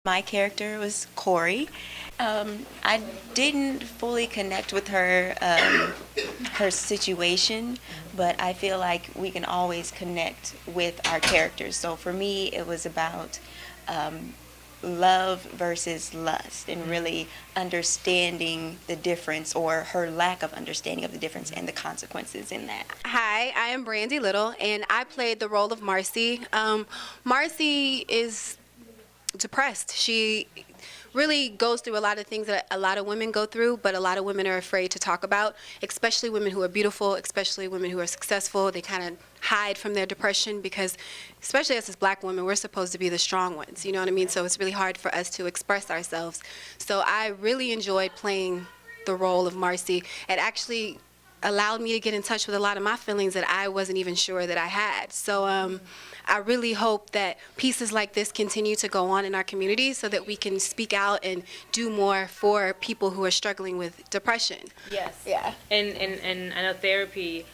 My character was Corey. I didn't fully connect with her situation, but I feel like we can always connect with our characters. So for me, it was about love versus lust and really understanding the difference or her lack of understanding of the difference and the consequences in that. Hi, I am Brandy Little, and I played the role of Marcy. Marcy is depressed. She really goes through a lot of things that a lot of women go through, but a lot of women are afraid to talk about, especially women who are beautiful, especially women who are successful. They kind of hide from their depression because, especially us as black women, we're supposed to be the strong ones, you know what I mean? So it's really hard for us to express ourselves. So I really enjoyed playing the role of Marcy. It actually allowed me to get in touch with a lot of my feelings that I wasn't even sure that I had. So I really hope that pieces like this continue to go on in our community so that we can speak out and do more for people who are struggling with depression. Yes. Yeah. And I know therapy,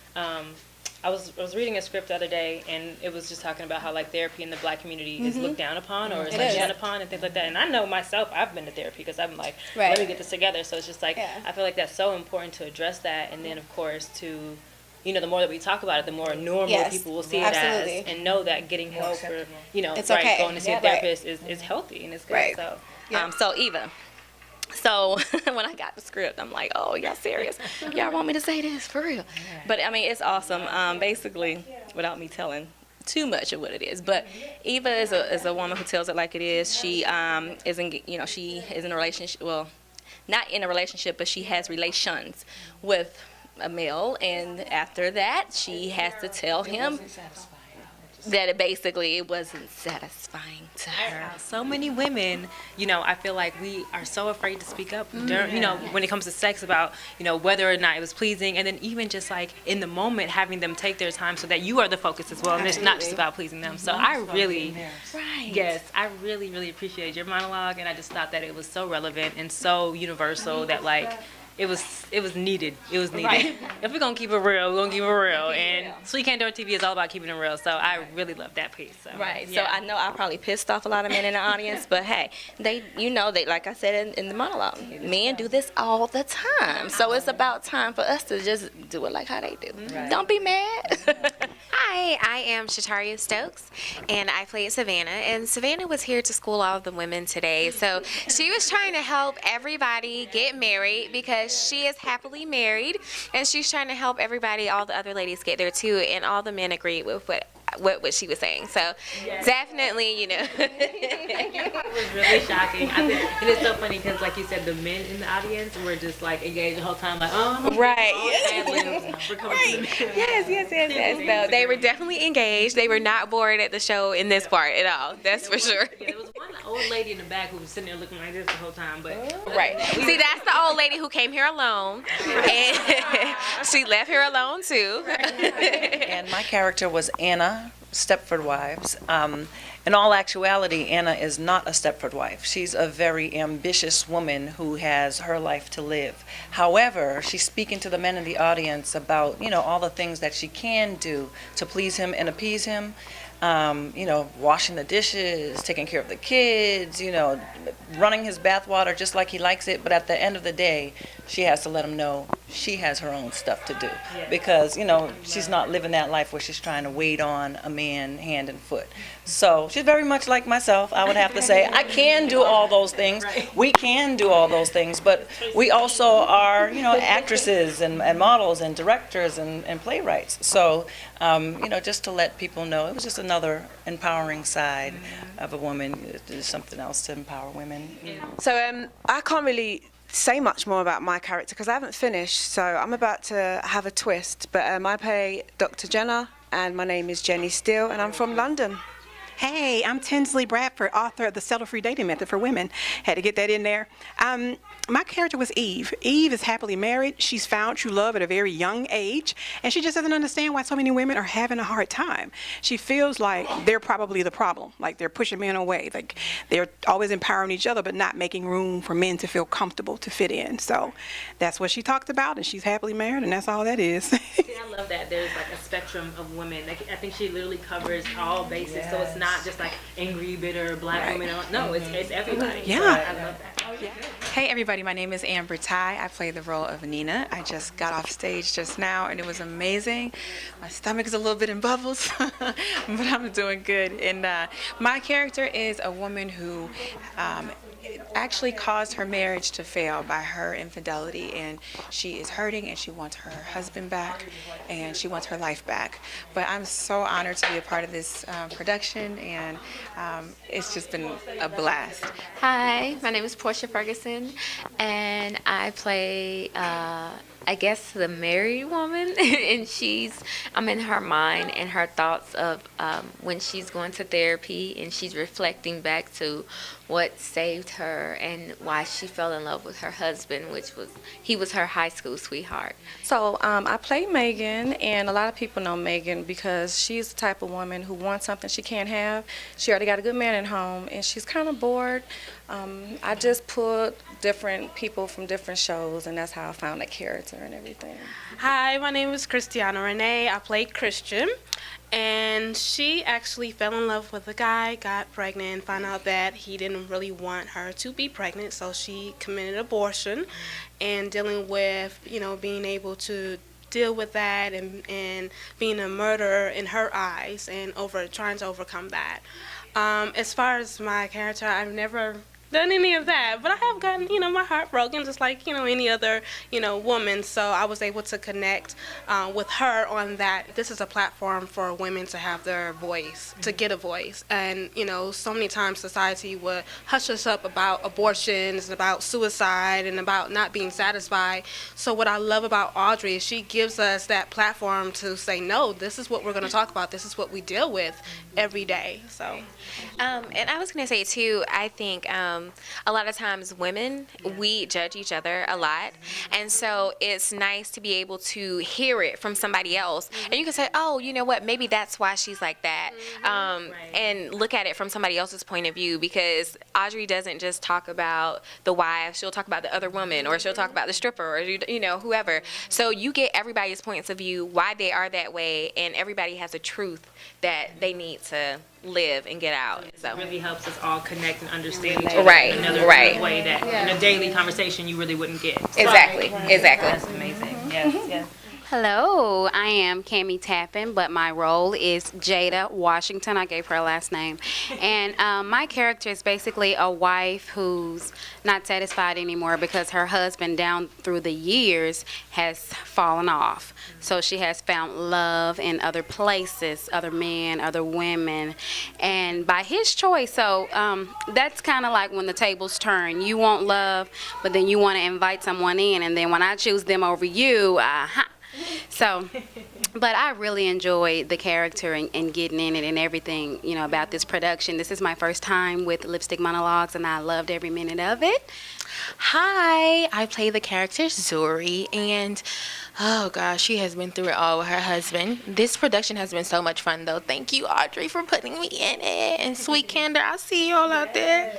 I was reading a script the other day, and it was just talking about how like therapy in the black community is looked down upon or is like shunned upon and things like that. And I know myself, I've been to therapy because I'm like, let me get this together. So it's just like, I feel like that's so important to address that. And then of course to, you know, the more that we talk about it, the more normal people will see it as and know that getting help or, you know, going to see a therapist is healthy and it's good. So, so Eva. So when I got the script, I'm like, oh, y'all serious? Y'all want me to say this? For real? But, I mean, it's awesome. Basically, without me telling too much of what it is. But Eva is a woman who tells it like it is. She she is in a relationship, well, not in a relationship, but she has relations with a male. And after that, she has to tell him that it wasn't satisfying to her. So many women, you know, I feel like we are so afraid to speak up, you know, when it comes to sex about, you know, whether or not it was pleasing, and then even just like in the moment having them take their time so that you are the focus as well, and it's not just about pleasing them. So I really, I really appreciated your monologue, and I just thought that it was so relevant and so universal that like, it was needed. It was needed. Right. If we're gonna keep it real, we're gonna keep it real. And Sweet Candor TV is all about keeping it real. So I really love that piece. So, So I know I probably pissed off a lot of men in the audience, but hey, they like I said in the monologue, men do this all the time. So it's about time for us to just do it like how they do. Right. Don't be mad. Hi, I am Shataria Stokes, and I played Savannah. And Savannah was here to school all of the women today. So she was trying to help everybody get married because she is happily married, and she's trying to help everybody, all the other ladies, get there too. And all the men agreed with what she was saying. So definitely, you know. It was really shocking. I think it is so funny because, like you said, the men in the audience were just like engaged the whole time, like, oh, right. We're coming to the Yes. So they were definitely engaged. They were not bored at the show in this part at all. That's for sure. Yeah, there was one old lady in the back who was sitting there looking like this the whole time, but See, that's the old lady who came here alone, and she left here alone too. And my character was Anna, Stepford Wives. In all actuality, Anna is not a Stepford wife. She's a very ambitious woman who has her life to live. However, she's speaking to the men in the audience about, you know, all the things that she can do to please him and appease him. You know, washing the dishes, taking care of the kids, you know, running his bathwater just like he likes it. But at the end of the day, she has to let him know she has her own stuff to do. Because, you know, she's not living that life where she's trying to wait on a man hand and foot. So she's very much like myself, I would have to say. I can do all those things. We can do all those things. But we also are, you know, actresses and models and directors and playwrights. So, you know, just to let people know, it was just another empowering side of a woman. There's something else to empower women. So I can't really say much more about my character because I haven't finished, so I'm about to have a twist. But I play Dr. Jenna, and my name is Jenny Steele, and I'm from London. Hey, I'm Tinsley Bradford, author of The Settle-Free Dating Method for Women. Had to get that in there. My character was Eve. Eve is happily married. She's found true love at a very young age, and she just doesn't understand why so many women are having a hard time. She feels like they're probably the problem, like they're pushing men away, like they're always empowering each other but not making room for men to feel comfortable to fit in. So that's what she talked about, and she's happily married, and that's all that is. See, I love that there's like a spectrum of women. Like, I think she literally covers all bases, so it's not not just like angry, bitter black women. No, it's everybody. Yeah. So I love that. Hey everybody, my name is Amber Ty. I play the role of Nina. I just got off stage just now and it was amazing. My stomach is a little bit in bubbles, but I'm doing good. And my character is a woman who actually caused her marriage to fail by her infidelity, and she is hurting and she wants her husband back and she wants her life back. But I'm so honored to be a part of this production, and it's just been a blast. Hi, my name is Portia Ferguson, and I play, I guess, the married woman. And I'm in her mind and her thoughts of when she's going to therapy and she's reflecting back to what saved her and why she fell in love with her husband, he was her high school sweetheart. So I play Megan, and a lot of people know Megan because she's the type of woman who wants something she can't have. She already got a good man at home, and she's kind of bored. I just pulled different people from different shows, and that's how I found that character and everything. Hi, my name is Christiana Renee. I play Christian. And she actually fell in love with a guy, got pregnant, found out that he didn't really want her to be pregnant, so she committed abortion. And dealing with, being able to deal with that and being a murderer in her eyes and trying to overcome that. As far as my character, I've never done any of that, but I have gotten, my heart broken just like, any other, woman. So I was able to connect with her on that. This is a platform for women to have their voice, to get a voice. And, so many times society would hush us up about abortions, about suicide, and about not being satisfied. So what I love about Audrey is she gives us that platform to say, no, this is what we're going to talk about. This is what we deal with every day. So. And I was going to say, too, I think a lot of times women, we judge each other a lot. And so it's nice to be able to hear it from somebody else. And you can say, oh, you know what, maybe that's why she's like that. And look at it from somebody else's point of view, because Audrey doesn't just talk about the wife. She'll talk about the other woman, or she'll talk about the stripper, or, whoever. So you get everybody's points of view, why they are that way, and everybody has a truth that they need to live and get out. So it really helps us all connect and understand each other Right, in another right. way that in a daily conversation you really wouldn't get. Exactly. That's amazing. Yes, yes. Hello, I am Cammie Tappan, but my role is Jada Washington. I gave her a last name. And my character is basically a wife who's not satisfied anymore because her husband down through the years has fallen off. So she has found love in other places, other men, other women, and by his choice. So that's kind of like when the tables turn. You want love, but then you want to invite someone in, and then when I choose them over you, So, but I really enjoyed the character and getting in it and everything, about this production. This is my first time with Lipstick Monologues, and I loved every minute of it. Hi, I play the character Zuri, and oh gosh, she has been through it all with her husband. This production has been so much fun, though. Thank you, Audrey, for putting me in it. And Sweet Candor, I'll see you all out there.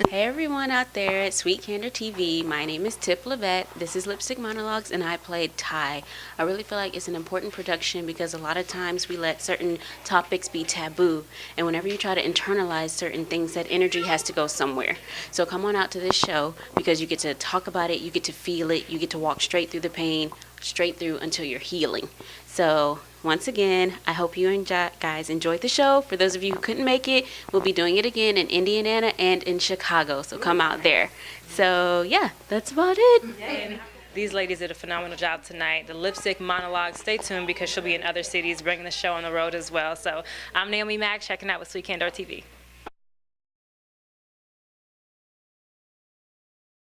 Hey everyone out there at Sweet Candor TV. My name is Tip Levette. This is Lipstick Monologues, and I played Ty. I really feel like it's an important production because a lot of times we let certain topics be taboo, and whenever you try to internalize certain things, that energy has to go somewhere. So come on out to this show because you get to talk about it, you get to feel it, you get to walk straight through the pain, straight through until you're healing. So once again, I hope you guys enjoyed the show. For those of you who couldn't make it, we'll be doing it again in Indiana and in Chicago, so come out there. So yeah, that's about it. And these ladies did a phenomenal job tonight. The Lipstick Monologue, stay tuned because she'll be in other cities bringing the show on the road as well. So I'm Naomi Mack, checking out with Sweet Candor TV.